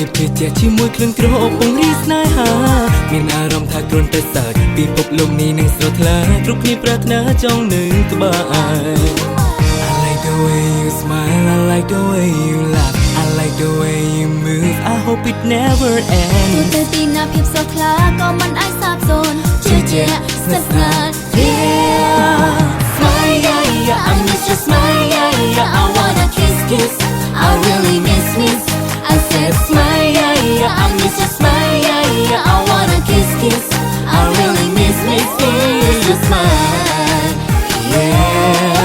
ភាពជឿជាក់ជាមួយក្លិនក្រអូបពង្រីកស្នេហាមានអារម្មណ៍ថាគ្រាន់តែសើចពិភពលោកនេះនឹងស្រស់ថ្លាគ្រប់គ្នាប្រាថ្នាចង់នឹងក្បែរ I like the way you smile I like the way you laugh I like the way you move I hope it never ends ទៅទីណាភាពស្រស់ថ្លាក៏មិនអាចសាបសូន្យជឿជាក់ស្និទ្ធស្នាល Yeah smile yeah yeah I miss your smile yeah yeah I wanna kiss kiss I really miss I said smile yeah yeah I miss your smile yeah yeah I wanna kiss kiss I really miss your smile yeah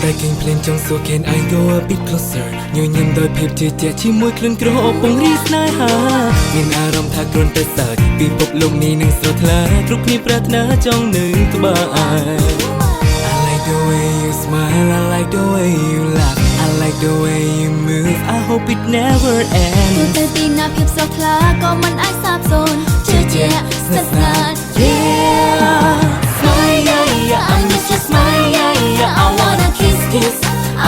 តែគិញភ្លេងចង់សួរ Can I go a bit closer ញញឹមដោយភាពជឿជាក់ជាមួយក្លិនក្រអូបពង្រីកស្នេហាមានអារម្មណ៍ថាគ្រាន់តែសើចពិភពលោកនេះនឹងស្រស់ថ្លាគ្រប់គ្នាប្រាថ្នាចង់នឹងក្បែរ I like the way you smile I like the way you laugh I like the way you move I hope it never ends ទៅទីណាភាពស្រស់ថ្លាក៏មិនអាចសាបសូន្យជឿជាក់ស្និទ្ធស្នាល Yeah smile yeah yeah I miss your smile yeah yeah I wanna kiss kiss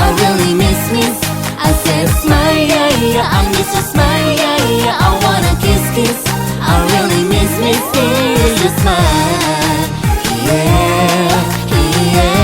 I really miss I said smile yeah yeah I miss your smile yeah yeah I wanna kiss kiss I really miss your smile yeah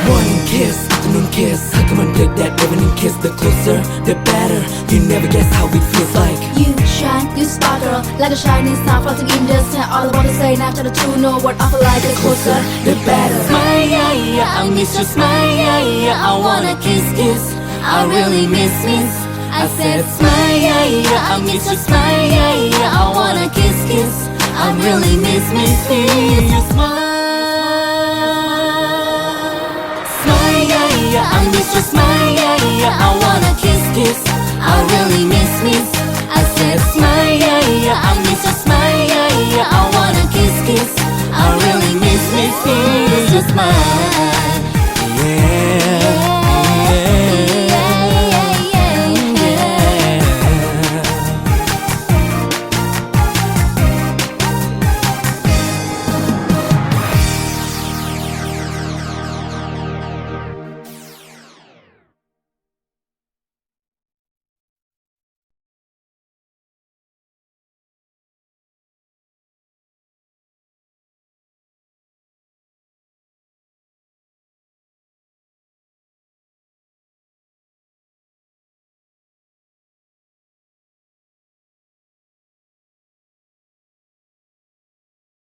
Morning kiss, afternoon kiss. How come on take that evening kiss? The closer, the better. You never guess how it feels like. You shine, you sparkle like a shining star floating in the sky. All I wanna say now, try to know what I feel like. The closer, the better. Smile, yeah, yeah, I miss your smile, yeah, yeah. I wanna kiss, kiss. I really miss. I said smile, yeah, yeah. I miss your smile, yeah, yeah. I wanna kiss, kiss. I really miss your smile. Smile, yeah, yeah. I miss your smile, yeah, yeah. I wanna kiss, kiss. I really miss. I said smile, yeah, yeah. I miss your smile.